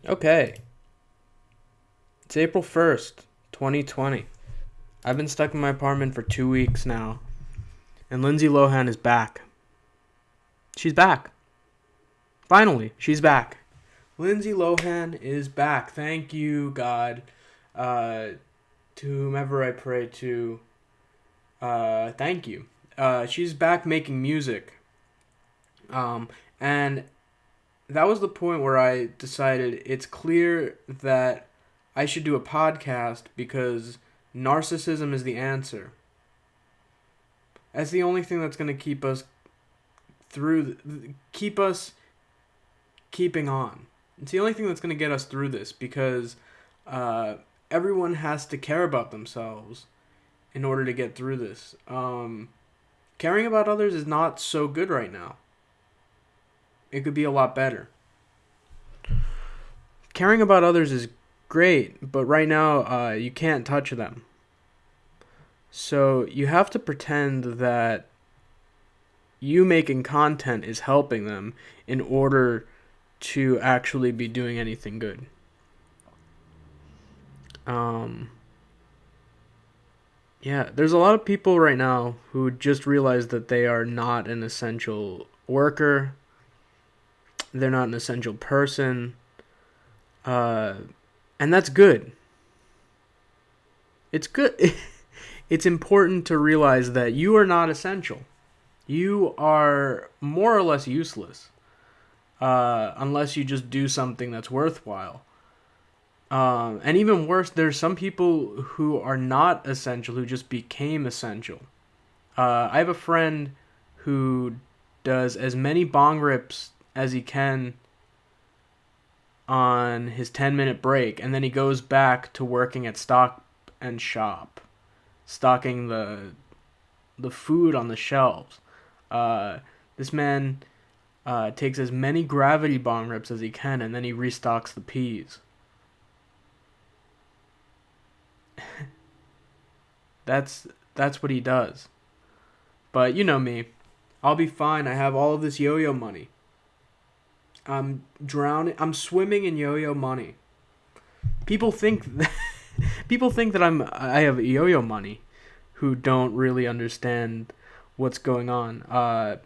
Okay, it's April 1st, 2020. I've been stuck in my apartment for 2 weeks now, and Lindsay Lohan is back. She's back. Finally, she's back. Lindsay Lohan is back. Thank you, God. To whomever I pray to, thank you. She's back making music. And that was the point where I decided it's clear that I should do a podcast because narcissism is the answer. That's the only thing that's going to keep us keep us keeping on. It's the only thing that's going to get us through this because everyone has to care about themselves in order to get through this. Caring about others is not so good right now. It could be a lot better. Caring about others is great, but right now you can't touch them. So you have to pretend that you making content is helping them in order to actually be doing anything good. Yeah, there's a lot of people right now who just realize that they are not an essential worker. They're not an essential person. And that's good. It's good. It's important to realize that you are not essential. You are more or less useless. Unless you just do something that's worthwhile. And even worse, there's some people who are not essential who just became essential. I have a friend who does as many bong rips as he can on his 10-minute break, and then he goes back to working at Stock and Shop, stocking the food on the shelves. This man takes as many gravity bong rips as he can, and then he restocks the peas. That's what he does. But you know me. I'll be fine. I have all of this yo-yo money. I'm drowning. I'm swimming in yo-yo money. People think that I have yo-yo money, who don't really understand what's going on.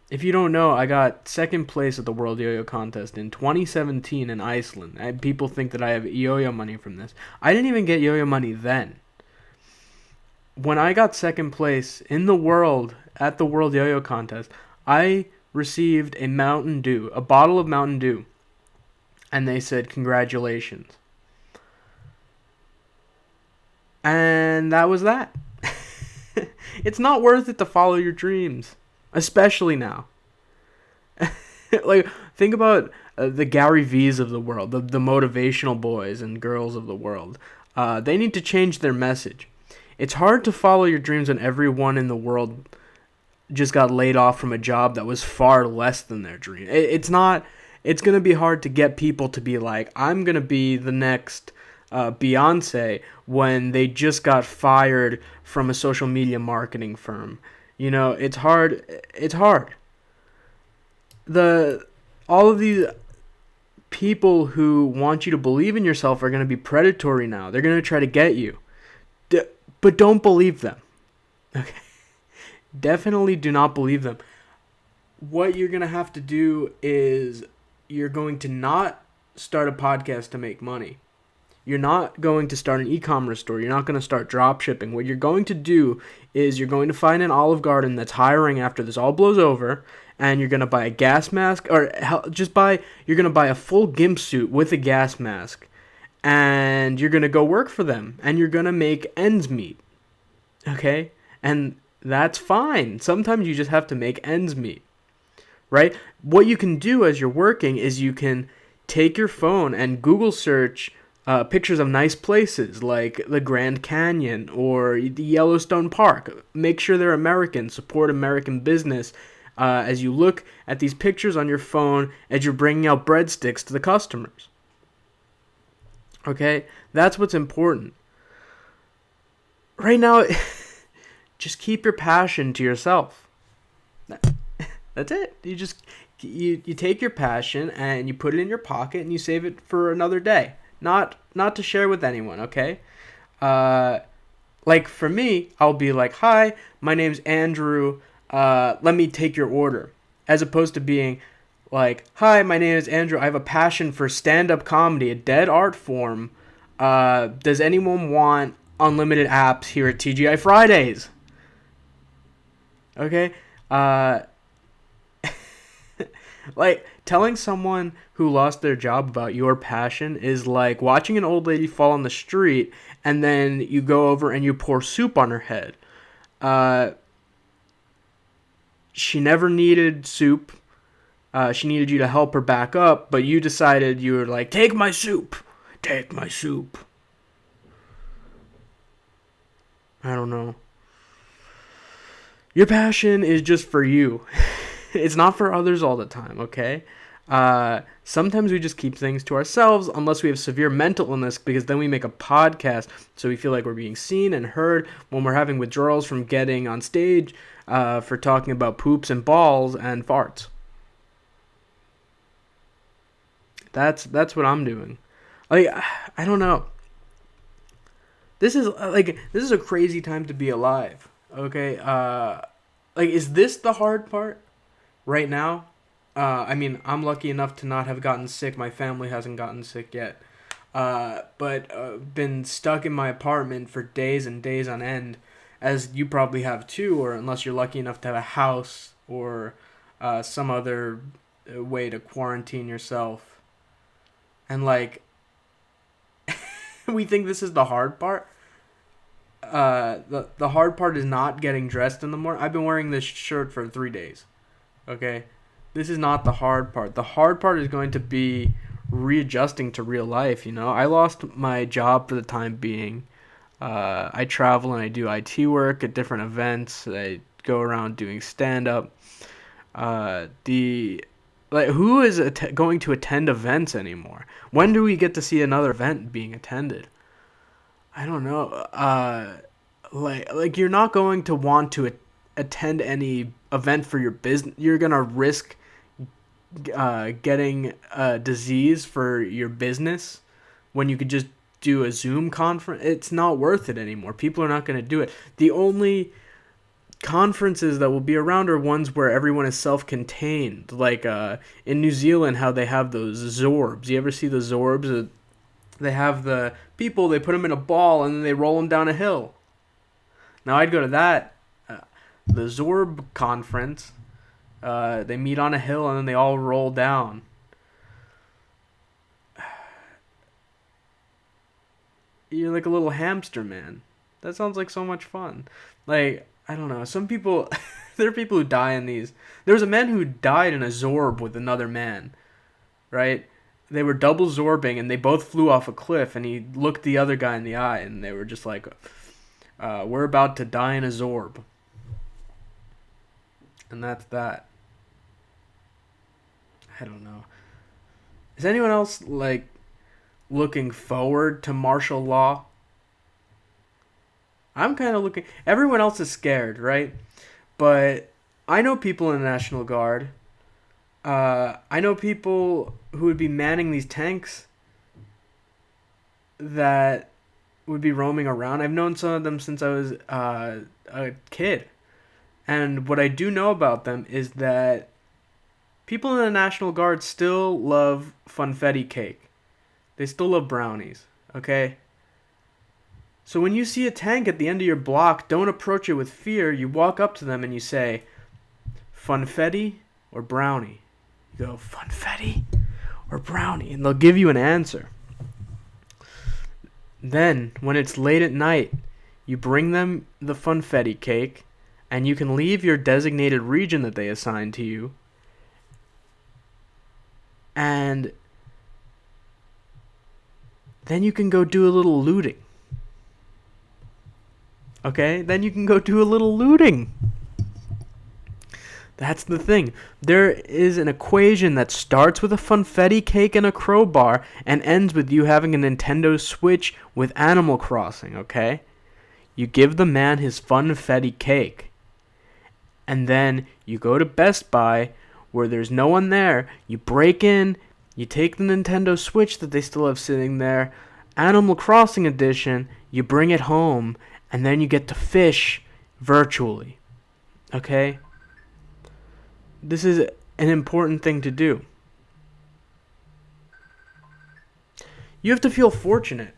If you don't know, I got second place at the World Yo-Yo Contest in 2017 in Iceland. People think that I have yo-yo money from this. I didn't even get yo-yo money then. When I got second place in the world at the World Yo-Yo Contest, I received a bottle of Mountain Dew, and they said congratulations. And that was that. It's not worth it to follow your dreams, especially now. Like, think about the Gary V's of the world, the motivational boys and girls of the world. They need to change their message. It's hard to follow your dreams when everyone in the world just got laid off from a job that was far less than their dream. It's going to be hard to get people to be like, I'm going to be the next Beyonce when they just got fired from a social media marketing firm. You know, it's hard. All of these people who want you to believe in yourself are going to be predatory now. They're going to try to get you. But don't believe them. Okay? Definitely do not believe them. What you're going to have to do is you're going to not start a podcast to make money. You're not going to start an e-commerce store. You're not going to start drop shipping. What you're going to do is you're going to find an Olive Garden that's hiring after this all blows over, and you're going to buy a gas mask, or you're going to buy a full GIMP suit with a gas mask, and you're going to go work for them, and you're going to make ends meet. Okay? And that's fine. Sometimes you just have to make ends meet. Right? What you can do as you're working is you can take your phone and Google search pictures of nice places like the Grand Canyon or the Yellowstone Park. Make sure they're American. Support American business as you look at these pictures on your phone as you're bringing out breadsticks to the customers. Okay? That's what's important. Right now, just keep your passion to yourself. That's That's it. You take your passion and you put it in your pocket and you save it for another day. Not to share with anyone, okay? Like for me, I'll be like, "Hi, my name's Andrew. Let me take your order." As opposed to being like, "Hi, my name is Andrew. I have a passion for stand-up comedy, a dead art form. Does anyone want unlimited apps here at TGI Fridays?" Okay? Like, telling someone who lost their job about your passion is like watching an old lady fall on the street and then you go over and you pour soup on her head. She never needed soup. She needed you to help her back up, but you decided you were like, "Take my soup. Take my soup." I don't know. Your passion is just for you. It's not for others all the time, okay? Sometimes we just keep things to ourselves unless we have severe mental illness, because then we make a podcast so we feel like we're being seen and heard when we're having withdrawals from getting on stage for talking about poops and balls and farts. That's what I'm doing. Like, I don't know. This is a crazy time to be alive, okay? Like, is this the hard part right now? I mean, I'm lucky enough to not have gotten sick. My family hasn't gotten sick yet. But been stuck in my apartment for days and days on end, as you probably have too, or unless you're lucky enough to have a house or some other way to quarantine yourself. And like, we think this is the hard part. The hard part is not getting dressed in the morning. I've been wearing this shirt for 3 days. Okay? This is not the hard part. The hard part is going to be readjusting to real life, you know? I lost my job for the time being. I travel and I do IT work at different events. I go around doing stand-up. Who is going to attend events anymore? When do we get to see another event being attended? I don't know. Like you're not going to want to attend any event for your business. You're gonna risk getting a disease for your business when you could just do a Zoom conference. It's not worth it anymore. People are not going to do it. The only conferences that will be around are ones where everyone is self-contained, like in New Zealand, how they have those Zorbs. You ever see the Zorbs? They have the people, they put them in a ball and then they roll them down a hill. Now I'd go to that, the Zorb Conference. They meet on a hill and then they all roll down. You're like a little hamster, man. That sounds like so much fun. Like, I don't know. Some people, there are people who die in these. There was a man who died in a Zorb with another man, right? They were double Zorbing and they both flew off a cliff, and he looked the other guy in the eye and they were just like, we're about to die in a Zorb. And that's that. I don't know. Is anyone else, like, looking forward to martial law? I'm kind of looking... Everyone else is scared, right? But I know people in the National Guard. I know people who would be manning these tanks that would be roaming around. I've known some of them since I was a kid. And what I do know about them is that people in the National Guard still love funfetti cake. They still love brownies, okay? So when you see a tank at the end of your block, don't approach it with fear. You walk up to them and you say, "Funfetti or brownie?" You go, "Funfetti or brownie?" And they'll give you an answer. Then, when it's late at night, you bring them the funfetti cake, and you can leave your designated region that they assign to you, and then you can go do a little looting. Okay? Then you can go do a little looting. That's the thing. There is an equation that starts with a funfetti cake and a crowbar and ends with you having a Nintendo Switch with Animal Crossing, okay? You give the man his funfetti cake, And then you go to Best Buy where there's no one there. You break in, you take the Nintendo Switch that they still have sitting there, Animal Crossing Edition, you bring it home, and then you get to fish virtually. Okay? This is an important thing to do. You have to feel fortunate.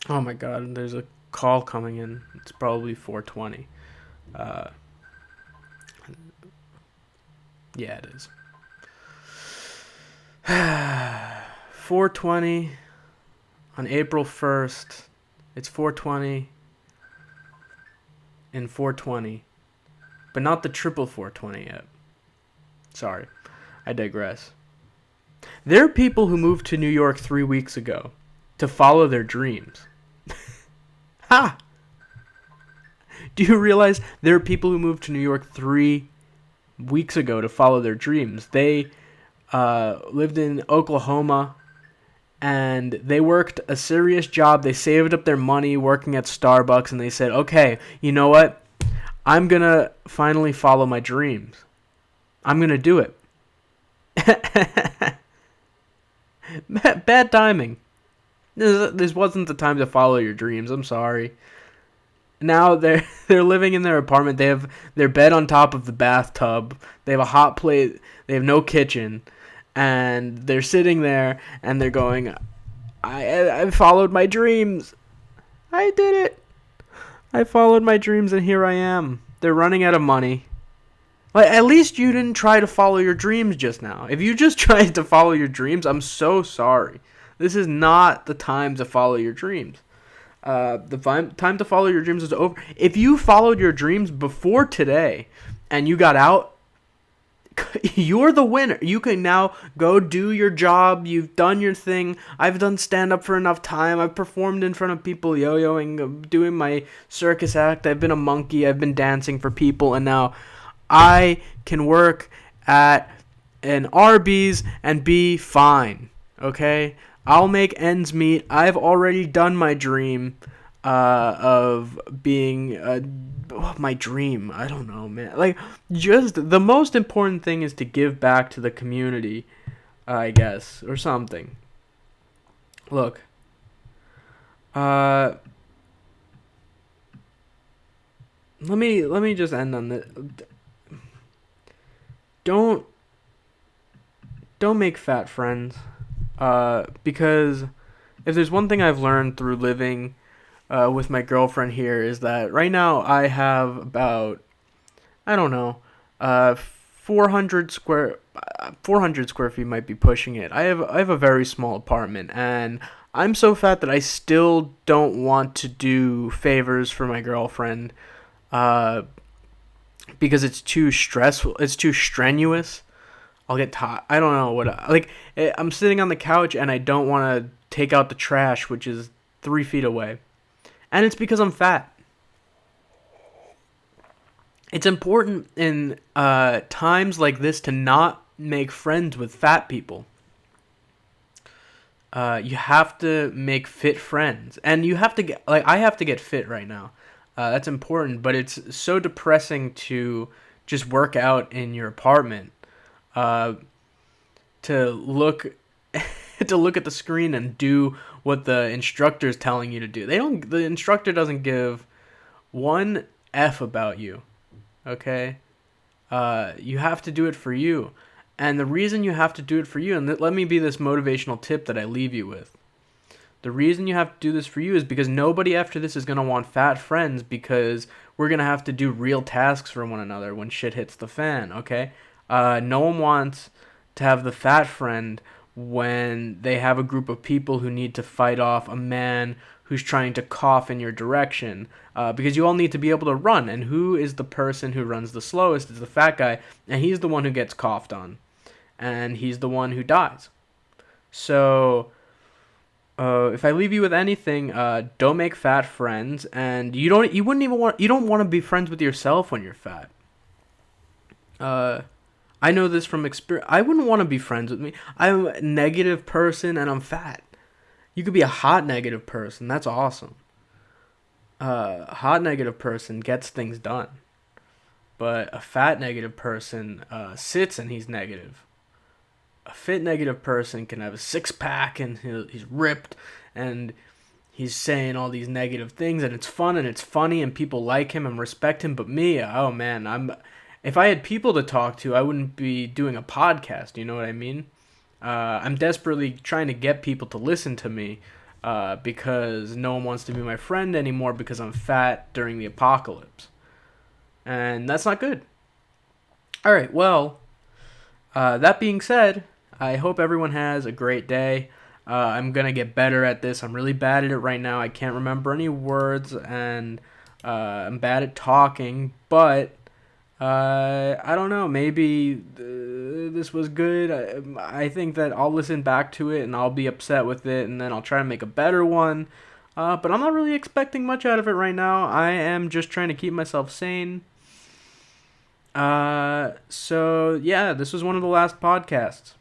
Oh my god, there's a call coming in. It's probably 420. Yeah, it is. 420 on April 1st. It's 420 in 420. But not the triple 420 yet. Sorry, I digress. There are people who moved to New York 3 weeks ago to follow their dreams. Ha! Do you realize there are people who moved to New York 3 weeks ago to follow their dreams? They lived in Oklahoma, and they worked a serious job. They saved up their money working at Starbucks, and they said, okay, you know what? I'm going to finally follow my dreams. I'm going to do it. Bad timing. This wasn't the time to follow your dreams. I'm sorry. Now they're living in their apartment. They have their bed on top of the bathtub. They have a hot plate. They have no kitchen, and they're sitting there and they're going, I followed my dreams. I did it. I followed my dreams, and here I am. They're running out of money. Like, at least you didn't try to follow your dreams just now. If you just tried to follow your dreams, I'm so sorry. This is not the time to follow your dreams. The time to follow your dreams is over. If you followed your dreams before today and you got out, you're the winner. You can now go do your job. You've done your thing. I've done stand-up for enough time. I've performed in front of people, yo-yoing, doing my circus act. I've been a monkey. I've been dancing for people. And now I can work at an Arby's and be fine. Okay? I'll make ends meet. I've already done my dream of being my dream. I don't know, man. Like, just the most important thing is to give back to the community, I guess, or something. Look, let me just end on this. Don't make fat friends. Because if there's one thing I've learned through living with my girlfriend here is that right now I have about, I don't know, 400 square feet might be pushing it. I have a very small apartment, and I'm so fat that I still don't want to do favors for my girlfriend because it's too stressful. It's too strenuous. I'll get tired. I don't know what. I'm sitting on the couch and I don't want to take out the trash, which is 3 feet away, and it's because I'm fat. It's important in times like this to not make friends with fat people. You have to make fit friends, and you have to get I have to get fit right now. That's important, but it's so depressing to just work out in your apartment. To look at the screen and do what the instructor is telling you to do. The instructor doesn't give one F about you. Okay? You have to do it for you. And the reason you have to do it for you, and let me be this motivational tip that I leave you with. The reason you have to do this for you is because nobody after this is going to want fat friends, because we're going to have to do real tasks for one another when shit hits the fan, okay? No one wants to have the fat friend when they have a group of people who need to fight off a man who's trying to cough in your direction, because you all need to be able to run, and who is the person who runs the slowest is the fat guy, and he's the one who gets coughed on, and he's the one who dies. So if I leave you with anything, don't make fat friends, and you don't want to be friends with yourself when you're fat. I know this from experience. I wouldn't want to be friends with me. I'm a negative person and I'm fat. You could be a hot negative person. That's awesome. A hot negative person gets things done. But a fat negative person sits and he's negative. A fit negative person can have a six-pack and he's ripped and he's saying all these negative things, and it's fun and it's funny and people like him and respect him. But me, oh man, if I had people to talk to, I wouldn't be doing a podcast. You know what I mean? I'm desperately trying to get people to listen to me because no one wants to be my friend anymore because I'm fat during the apocalypse. And that's not good. All right, well, that being said, I hope everyone has a great day. I'm going to get better at this. I'm really bad at it right now. I can't remember any words, and I'm bad at talking, but I don't know. Maybe this was good. I think that I'll listen back to it, and I'll be upset with it, and then I'll try to make a better one. But I'm not really expecting much out of it right now. I am just trying to keep myself sane. So, yeah, this was one of the last podcasts.